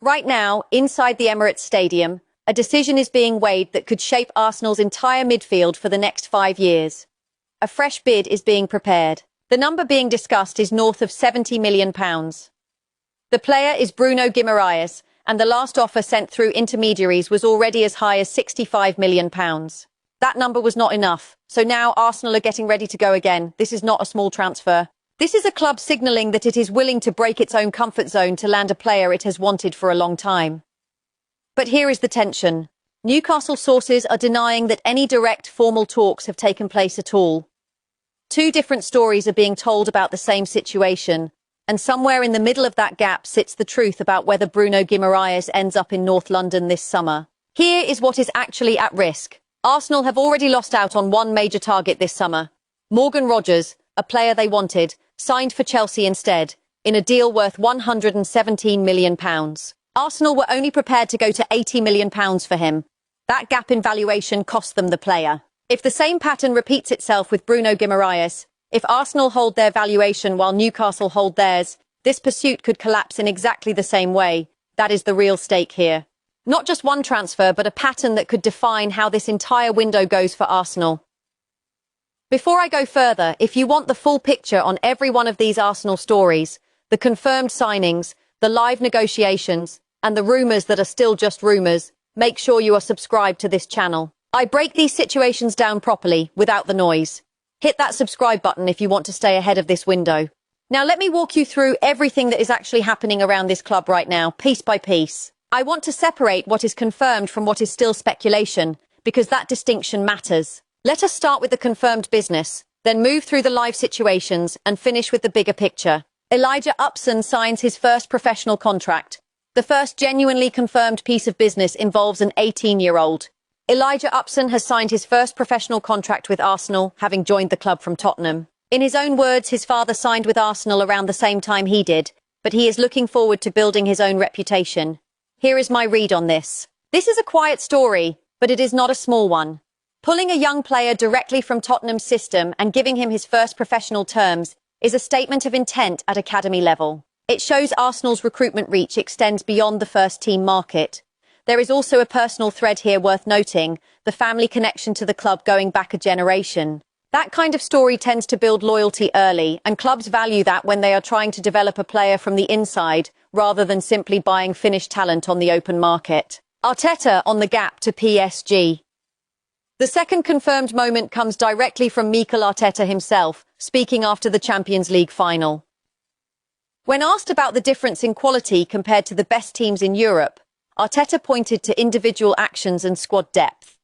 Right now, inside the Emirates Stadium, a decision is being weighed that could shape Arsenal's entire midfield for the next 5 years. A fresh bid is being prepared. The number being discussed is north of £70 million. The player is Bruno Guimaraes, and the last offer sent through intermediaries was already as high as £65 million. That number was not enough, so now Arsenal are getting ready to go again. This is not a small transfer. This is a club signalling that it is willing to break its own comfort zone to land a player it has wanted for a long time. But here is the tension. Newcastle sources are denying that any direct formal talks have taken place at all. Two different stories are being told about the same situation, and somewhere in the middle of that gap sits the truth about whether Bruno Guimaraes ends up in North London this summer. Here is what is actually at risk. Arsenal have already lost out on one major target this summer. Morgan Rogers, a player they wanted, signed for Chelsea instead, in a deal worth £117 million. Arsenal were only prepared to go to £80 million for him. That gap in valuation cost them the player. If the same pattern repeats itself with Bruno Guimaraes, if Arsenal hold their valuation while Newcastle hold theirs, this pursuit could collapse in exactly the same way. That is the real stake here. Not just one transfer, but a pattern that could define how this entire window goes for Arsenal. Before I go further, if you want the full picture on every one of these Arsenal stories, the confirmed signings, the live negotiations, and the rumours that are still just rumours, make sure you are subscribed to this channel. I break these situations down properly, without the noise. Hit that subscribe button if you want to stay ahead of this window. Now let me walk you through everything that is actually happening around this club right now, piece by piece. I want to separate what is confirmed from what is still speculation, because that distinction matters. Let us start with the confirmed business, then move through the live situations and finish with the bigger picture. Elijah Upson signs his first professional contract. The first genuinely confirmed piece of business involves an 18-year-old. Elijah Upson has signed his first professional contract with Arsenal, having joined the club from Tottenham. In his own words, his father signed with Arsenal around the same time he did, but he is looking forward to building his own reputation. Here is my read on this. This is a quiet story, but it is not a small one. Pulling a young player directly from Tottenham's system and giving him his first professional terms is a statement of intent at academy level. It shows Arsenal's recruitment reach extends beyond the first-team market. There is also a personal thread here worth noting, the family connection to the club going back a generation. That kind of story tends to build loyalty early, and clubs value that when they are trying to develop a player from the inside, rather than simply buying finished talent on the open market. Arteta on the gap to PSG. The second confirmed moment comes directly from Mikel Arteta himself, speaking after the Champions League final. When asked about the difference in quality compared to the best teams in Europe, Arteta pointed to individual actions and squad depth.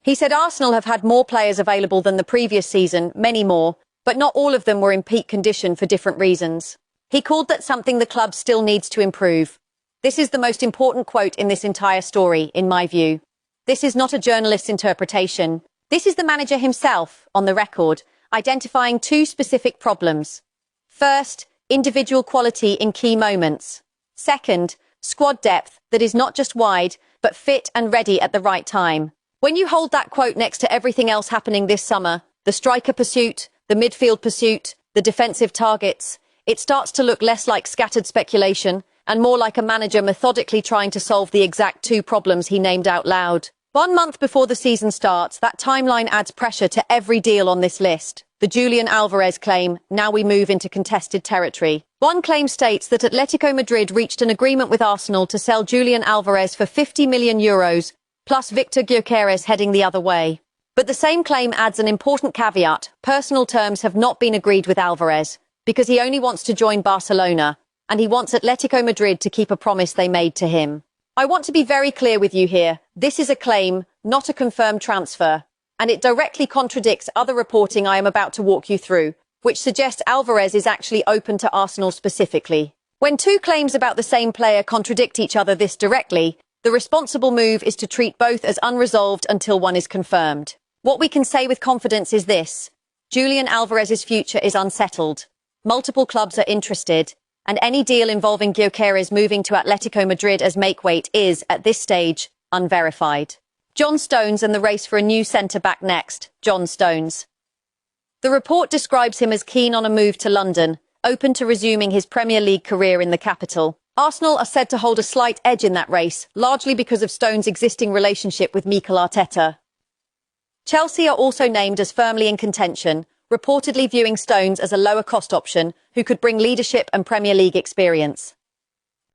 He said Arsenal have had more players available than the previous season, many more, but not all of them were in peak condition for different reasons. He called that something the club still needs to improve. This is the most important quote in this entire story, in my view. This is not a journalist's interpretation. This is the manager himself, on the record, identifying two specific problems. First, individual quality in key moments. Second, squad depth that is not just wide, but fit and ready at the right time. When you hold that quote next to everything else happening this summer, the striker pursuit, the midfield pursuit, the defensive targets, it starts to look less like scattered speculation and more like a manager methodically trying to solve the exact two problems he named out loud. 1 month before the season starts, that timeline adds pressure to every deal on this list. The Julian Alvarez claim, now we move into contested territory. One claim states that Atletico Madrid reached an agreement with Arsenal to sell Julian Alvarez for €50 million, plus Victor Gyökeres heading the other way. But the same claim adds an important caveat. Personal terms have not been agreed with Alvarez, because he only wants to join Barcelona, and he wants Atletico Madrid to keep a promise they made to him. I want to be very clear with you here. This is a claim, not a confirmed transfer, and it directly contradicts other reporting I am about to walk you through, which suggests Alvarez is actually open to Arsenal specifically. When two claims about the same player contradict each other this directly, the responsible move is to treat both as unresolved until one is confirmed. What we can say with confidence is this: Julian Alvarez's future is unsettled. Multiple clubs are interested, and any deal involving Gyökeres moving to Atletico Madrid as makeweight is, at this stage, unverified. John Stones and the race for a new centre-back next. John Stones. The report describes him as keen on a move to London, open to resuming his Premier League career in the capital. Arsenal are said to hold a slight edge in that race, largely because of Stones' existing relationship with Mikel Arteta. Chelsea are also named as firmly in contention, reportedly viewing Stones as a lower-cost option who could bring leadership and Premier League experience.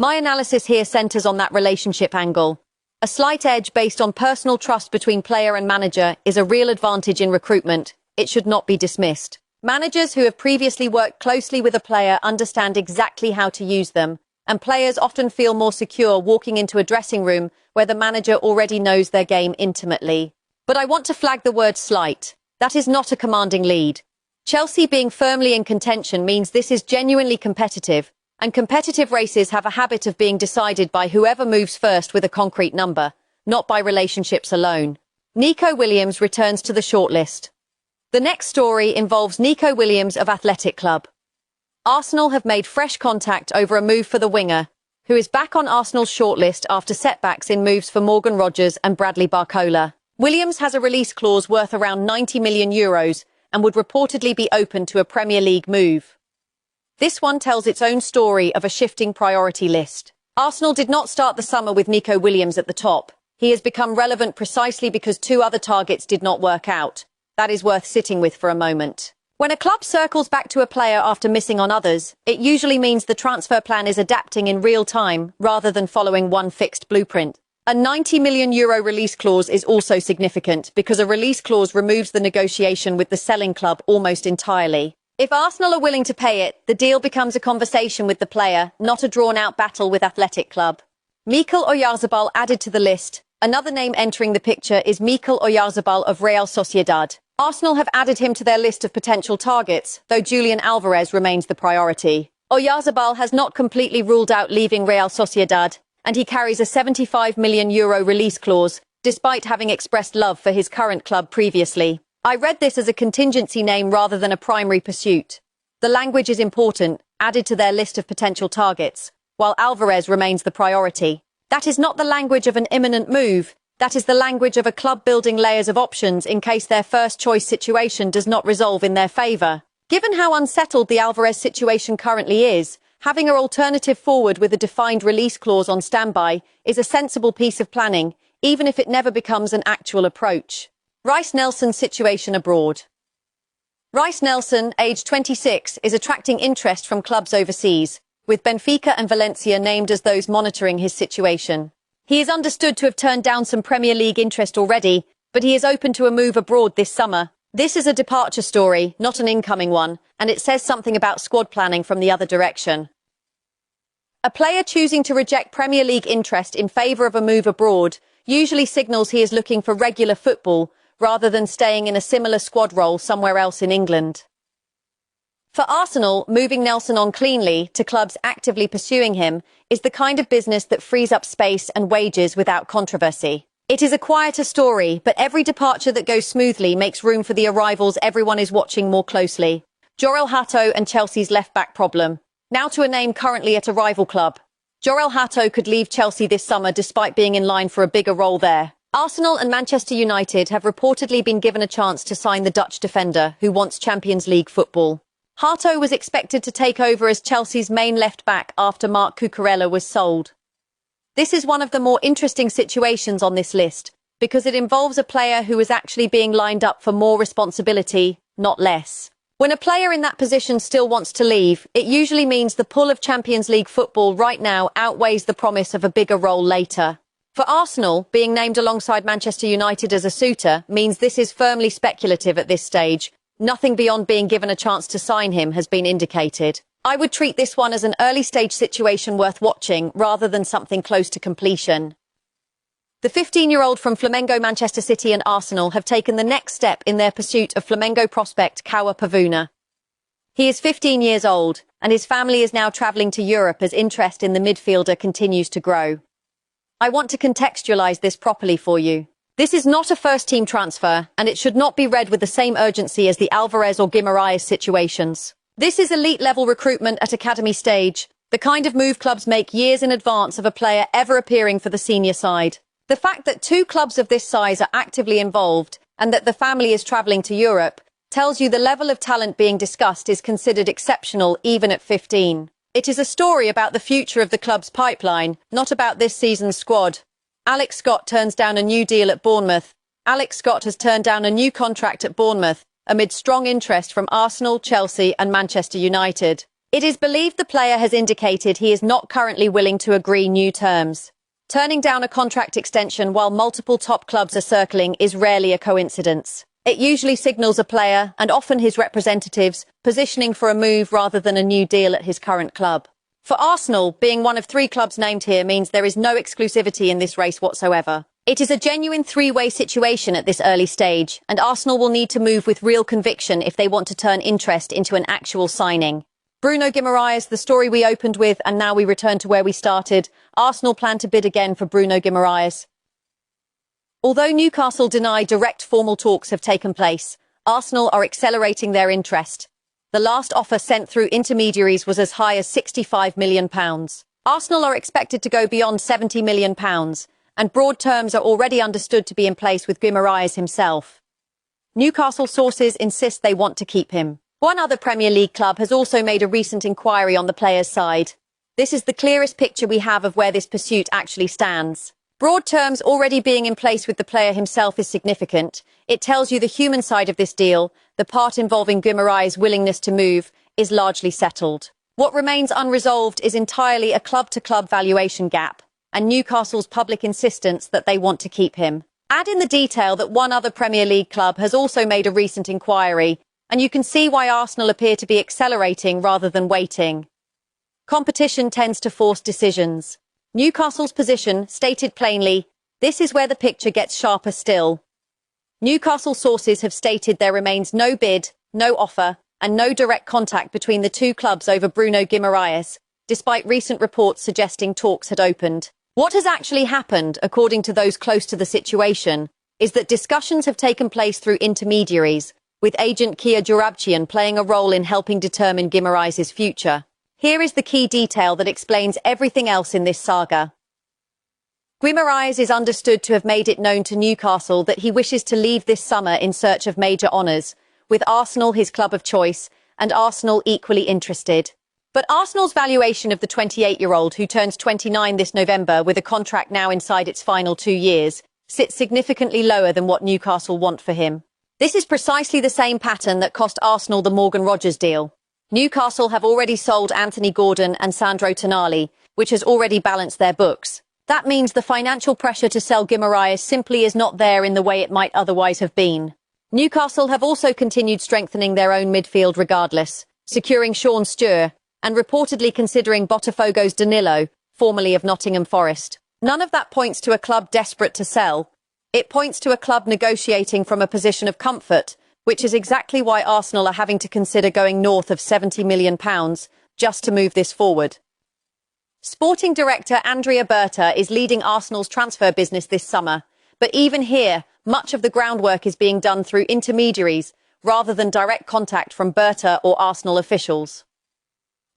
My analysis here centres on that relationship angle. A slight edge based on personal trust between player and manager is a real advantage in recruitment. It should not be dismissed. Managers who have previously worked closely with a player understand exactly how to use them, and players often feel more secure walking into a dressing room where the manager already knows their game intimately. But I want to flag the word slight. That is not a commanding lead. Chelsea being firmly in contention means this is genuinely competitive, and competitive races have a habit of being decided by whoever moves first with a concrete number, not by relationships alone. Nico Williams returns to the shortlist. The next story involves Nico Williams of Athletic Club. Arsenal have made fresh contact over a move for the winger, who is back on Arsenal's shortlist after setbacks in moves for Morgan Rogers and Bradley Barcola. Williams has a release clause worth around €90 million and would reportedly be open to a Premier League move. This one tells its own story of a shifting priority list. Arsenal did not start the summer with Nico Williams at the top. He has become relevant precisely because two other targets did not work out. That is worth sitting with for a moment. When a club circles back to a player after missing on others, it usually means the transfer plan is adapting in real time rather than following one fixed blueprint. A €90 million release clause is also significant because a release clause removes the negotiation with the selling club almost entirely. If Arsenal are willing to pay it, the deal becomes a conversation with the player, not a drawn-out battle with Athletic Club. Mikel Oyarzabal added to the list. Another name entering the picture is Mikel Oyarzabal of Real Sociedad. Arsenal have added him to their list of potential targets, though Julian Alvarez remains the priority. Oyarzabal has not completely ruled out leaving Real Sociedad, and he carries a €75 million release clause, despite having expressed love for his current club previously. I read this as a contingency name rather than a primary pursuit. The language is important, added to their list of potential targets, while Alvarez remains the priority. That is not the language of an imminent move. That is the language of a club building layers of options in case their first choice situation does not resolve in their favour. Given how unsettled the Alvarez situation currently is, having an alternative forward with a defined release clause on standby is a sensible piece of planning, even if it never becomes an actual approach. Reiss Nelson's situation abroad. Reiss Nelson, aged 26, is attracting interest from clubs overseas, with Benfica and Valencia named as those monitoring his situation. He is understood to have turned down some Premier League interest already, but he is open to a move abroad this summer. This is a departure story, not an incoming one, and it says something about squad planning from the other direction. A player choosing to reject Premier League interest in favour of a move abroad usually signals he is looking for regular football rather than staying in a similar squad role somewhere else in England. For Arsenal, moving Nelson on cleanly to clubs actively pursuing him is the kind of business that frees up space and wages without controversy. It is a quieter story, but every departure that goes smoothly makes room for the arrivals everyone is watching more closely. Jorrel Hato and Chelsea's left-back problem. Now to a name currently at a rival club. Jorrel Hato could leave Chelsea this summer despite being in line for a bigger role there. Arsenal and Manchester United have reportedly been given a chance to sign the Dutch defender who wants Champions League football. Hato was expected to take over as Chelsea's main left-back after Marc Cucurella was sold. This is one of the more interesting situations on this list, because it involves a player who is actually being lined up for more responsibility, not less. When a player in that position still wants to leave, it usually means the pull of Champions League football right now outweighs the promise of a bigger role later. For Arsenal, being named alongside Manchester United as a suitor means this is firmly speculative at this stage. Nothing beyond being given a chance to sign him has been indicated. I would treat this one as an early-stage situation worth watching rather than something close to completion. The 15-year-old from Flamengo, Manchester City and Arsenal have taken the next step in their pursuit of Flamengo prospect Kawa Pavuna. He is 15 years old, and his family is now travelling to Europe as interest in the midfielder continues to grow. I want to contextualise this properly for you. This is not a first-team transfer, and it should not be read with the same urgency as the Alvarez or Guimaraes situations. This is elite-level recruitment at academy stage, the kind of move clubs make years in advance of a player ever appearing for the senior side. The fact that two clubs of this size are actively involved, and that the family is travelling to Europe, tells you the level of talent being discussed is considered exceptional even at 15. It is a story about the future of the club's pipeline, not about this season's squad. Alex Scott turns down a new deal at Bournemouth. Alex Scott has turned down a new contract at Bournemouth, amid strong interest from Arsenal, Chelsea and Manchester United. It is believed the player has indicated he is not currently willing to agree new terms. Turning down a contract extension while multiple top clubs are circling is rarely a coincidence. It usually signals a player, and often his representatives, positioning for a move rather than a new deal at his current club. For Arsenal, being one of 3 clubs named here means there is no exclusivity in this race whatsoever. It is a genuine 3-way situation at this early stage, and Arsenal will need to move with real conviction if they want to turn interest into an actual signing. Bruno Guimaraes, the story we opened with, and now we return to where we started. Arsenal plan to bid again for Bruno Guimaraes. Although Newcastle deny direct formal talks have taken place, Arsenal are accelerating their interest. The last offer sent through intermediaries was as high as £65 million. Arsenal are expected to go beyond £70 million, and broad terms are already understood to be in place with Guimaraes himself. Newcastle sources insist they want to keep him. One other Premier League club has also made a recent inquiry on the player's side. This is the clearest picture we have of where this pursuit actually stands. Broad terms already being in place with the player himself is significant. It tells you the human side of this deal, the part involving Guimaraes' willingness to move, is largely settled. What remains unresolved is entirely a club-to-club valuation gap, and Newcastle's public insistence that they want to keep him. Add in the detail that one other Premier League club has also made a recent inquiry, and you can see why Arsenal appear to be accelerating rather than waiting. Competition tends to force decisions. Newcastle's position, stated plainly, this is where the picture gets sharper still. Newcastle sources have stated there remains no bid, no offer, and no direct contact between the 2 clubs over Bruno Guimaraes, despite recent reports suggesting talks had opened. What has actually happened, according to those close to the situation, is that discussions have taken place through intermediaries, with agent Kia Joorabchian playing a role in helping determine Guimaraes' future. Here is the key detail that explains everything else in this saga. Guimaraes is understood to have made it known to Newcastle that he wishes to leave this summer in search of major honours, with Arsenal his club of choice, and Arsenal equally interested. But Arsenal's valuation of the 28-year-old, who turns 29 this November with a contract now inside its final 2 years, sits significantly lower than what Newcastle want for him. This is precisely the same pattern that cost Arsenal the Morgan Rogers deal. Newcastle have already sold Anthony Gordon and Sandro Tonali, which has already balanced their books. That means the financial pressure to sell Guimaraes simply is not there in the way it might otherwise have been. Newcastle have also continued strengthening their own midfield regardless, securing Sean Sture, and reportedly considering Botafogo's Danilo, formerly of Nottingham Forest. None of that points to a club desperate to sell. It points to a club negotiating from a position of comfort, which is exactly why Arsenal are having to consider going north of £70 million just to move this forward. Sporting director Andrea Berta is leading Arsenal's transfer business this summer, but even here, much of the groundwork is being done through intermediaries rather than direct contact from Berta or Arsenal officials.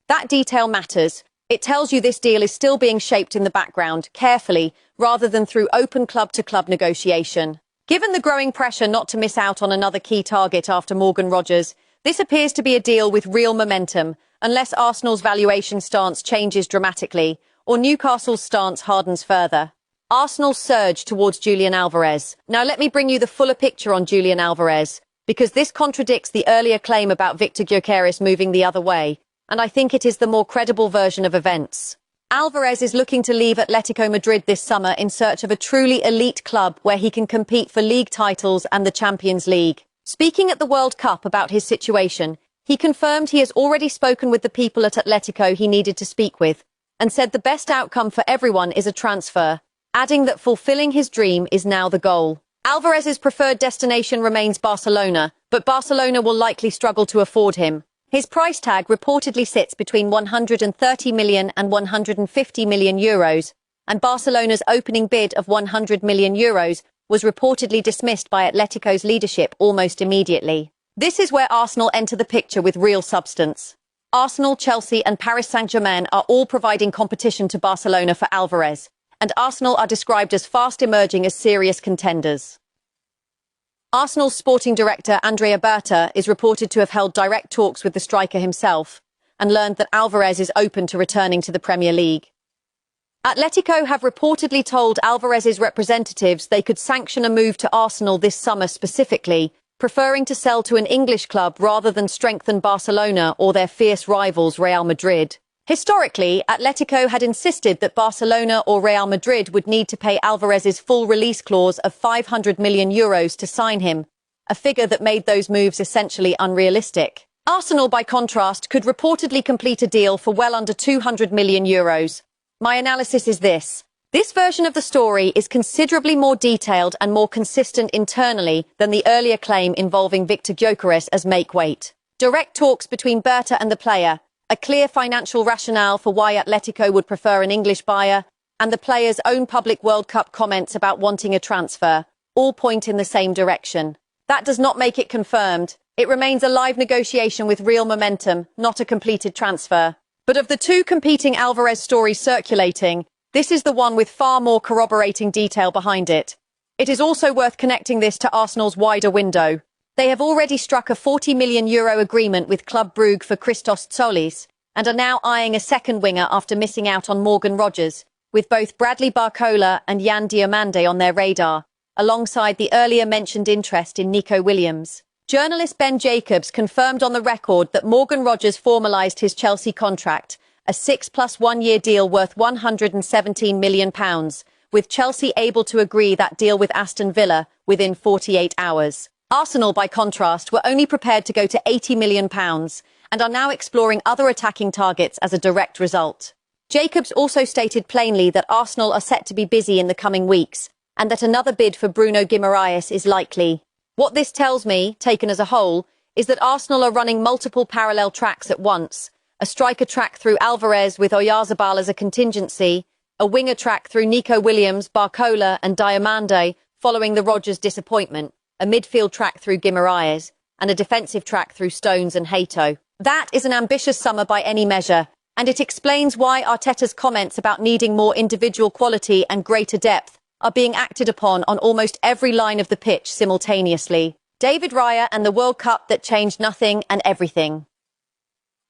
That detail matters. It tells you this deal is still being shaped in the background, carefully, rather than through open club-to-club negotiation. Given the growing pressure not to miss out on another key target after Morgan Rogers, this appears to be a deal with real momentum, unless Arsenal's valuation stance changes dramatically, or Newcastle's stance hardens further. Arsenal's surge towards Julian Alvarez. Now let me bring you the fuller picture on Julian Alvarez, because this contradicts the earlier claim about Victor Gyökeres moving the other way, and I think it is the more credible version of events. Alvarez is looking to leave Atletico Madrid this summer in search of a truly elite club where he can compete for league titles and the Champions League. Speaking at the World Cup about his situation, he confirmed he has already spoken with the people at Atletico he needed to speak with, and said the best outcome for everyone is a transfer, adding that fulfilling his dream is now the goal. Alvarez's preferred destination remains Barcelona, but Barcelona will likely struggle to afford him. His price tag reportedly sits between 130 million and 150 million euros, and Barcelona's opening bid of 100 million euros was reportedly dismissed by Atletico's leadership almost immediately. This is where Arsenal enter the picture with real substance. Arsenal, Chelsea and Paris Saint-Germain are all providing competition to Barcelona for Alvarez, and Arsenal are described as fast emerging as serious contenders. Arsenal's sporting director Andrea Berta is reported to have held direct talks with the striker himself, and learned that Alvarez is open to returning to the Premier League. Atletico have reportedly told Alvarez's representatives they could sanction a move to Arsenal this summer specifically, preferring to sell to an English club rather than strengthen Barcelona or their fierce rivals Real Madrid. Historically, Atletico had insisted that Barcelona or Real Madrid would need to pay Alvarez's full release clause of €500 million to sign him, a figure that made those moves essentially unrealistic. Arsenal, by contrast, could reportedly complete a deal for well under €200 million. My analysis is this. This version of the story is considerably more detailed and more consistent internally than the earlier claim involving Victor Gyökeres as make-weight. Direct talks between Berta and the player, a clear financial rationale for why Atletico would prefer an English buyer, and the player's own public World Cup comments about wanting a transfer, all point in the same direction. That does not make it confirmed. It remains a live negotiation with real momentum, not a completed transfer. But of the two competing Alvarez stories circulating, this is the one with far more corroborating detail behind it. It is also worth connecting this to Arsenal's wider window. They have already struck a €40 million agreement with Club Brugge for Christos Tzolis, and are now eyeing a second winger after missing out on Morgan Rogers, with both Bradley Barcola and Yan Diomande on their radar, alongside the earlier mentioned interest in Nico Williams. Journalist Ben Jacobs confirmed on the record that Morgan Rogers formalised his Chelsea contract, a 6+1 year deal worth £117 million, with Chelsea able to agree that deal with Aston Villa within 48 hours. Arsenal, by contrast, were only prepared to go to £80 million and are now exploring other attacking targets as a direct result. Jacobs also stated plainly that Arsenal are set to be busy in the coming weeks and that another bid for Bruno Guimaraes is likely. What this tells me, taken as a whole, is that Arsenal are running multiple parallel tracks at once. A striker track through Alvarez with Oyarzabal as a contingency, a winger track through Nico Williams, Barcola and Diomande following the Rogers disappointment, a midfield track through Guimaraes, and a defensive track through Stones and Hato. That is an ambitious summer by any measure, and it explains why Arteta's comments about needing more individual quality and greater depth are being acted upon on almost every line of the pitch simultaneously. David Raya and the World Cup that changed nothing and everything.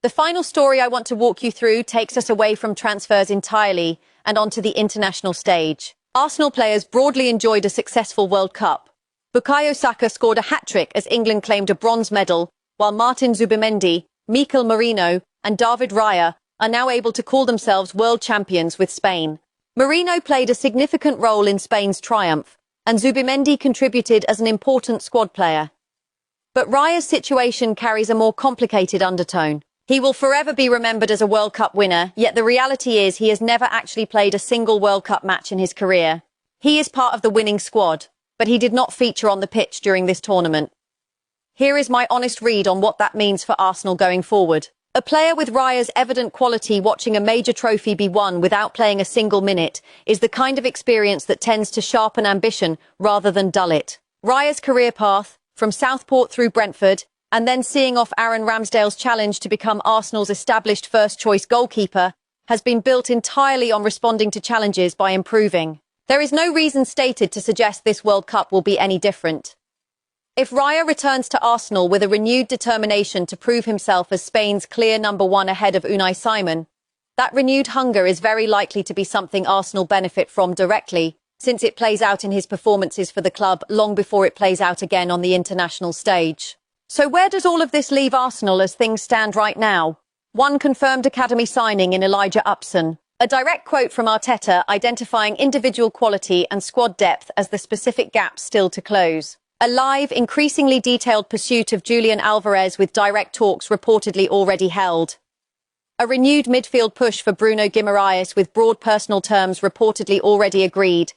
The final story I want to walk you through takes us away from transfers entirely and onto the international stage. Arsenal players broadly enjoyed a successful World Cup. Bukayo Saka scored a hat-trick as England claimed a bronze medal, while Martin Zubimendi, Mikel Merino and David Raya are now able to call themselves world champions with Spain. Merino played a significant role in Spain's triumph, and Zubimendi contributed as an important squad player. But Raya's situation carries a more complicated undertone. He will forever be remembered as a World Cup winner, yet the reality is he has never actually played a single World Cup match in his career. He is part of the winning squad, but he did not feature on the pitch during this tournament. Here is my honest read on what that means for Arsenal going forward. A player with Raya's evident quality watching a major trophy be won without playing a single minute is the kind of experience that tends to sharpen ambition rather than dull it. Raya's career path, from Southport through Brentford, and then seeing off Aaron Ramsdale's challenge to become Arsenal's established first-choice goalkeeper, has been built entirely on responding to challenges by improving. There is no reason stated to suggest this World Cup will be any different. If Raya returns to Arsenal with a renewed determination to prove himself as Spain's clear number one ahead of Unai Simon, that renewed hunger is very likely to be something Arsenal benefit from directly, since it plays out in his performances for the club long before it plays out again on the international stage. So where does all of this leave Arsenal as things stand right now? One confirmed academy signing in Elijah Upson. A direct quote from Arteta identifying individual quality and squad depth as the specific gaps still to close. A live, increasingly detailed pursuit of Julian Alvarez with direct talks reportedly already held. A renewed midfield push for Bruno Guimaraes with broad personal terms reportedly already agreed,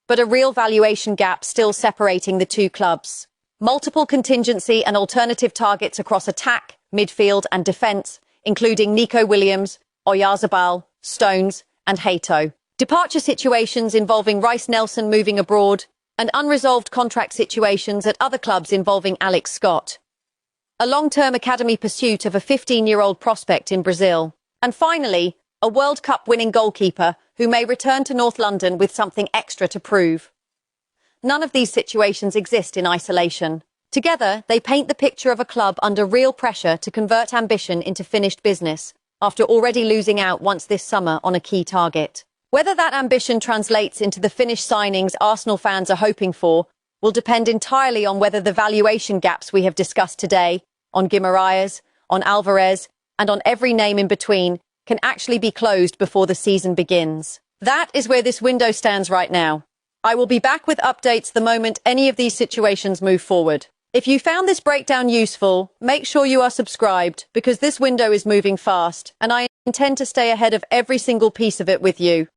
but a real valuation gap still separating the two clubs. Multiple contingency and alternative targets across attack, midfield and defence, including Nico Williams, Oyarzabal, Stones and Hato. Departure situations involving Reiss Nelson moving abroad, and unresolved contract situations at other clubs involving Alex Scott. A long-term academy pursuit of a 15-year-old prospect in Brazil. And finally, a World Cup winning goalkeeper who may return to North London with something extra to prove. None of these situations exist in isolation. Together, they paint the picture of a club under real pressure to convert ambition into finished business, after already losing out once this summer on a key target. Whether that ambition translates into the finished signings Arsenal fans are hoping for will depend entirely on whether the valuation gaps we have discussed today, on Guimaraes, on Alvarez, and on every name in between, can actually be closed before the season begins. That is where this window stands right now. I will be back with updates the moment any of these situations move forward. If you found this breakdown useful, make sure you are subscribed because this window is moving fast and I intend to stay ahead of every single piece of it with you.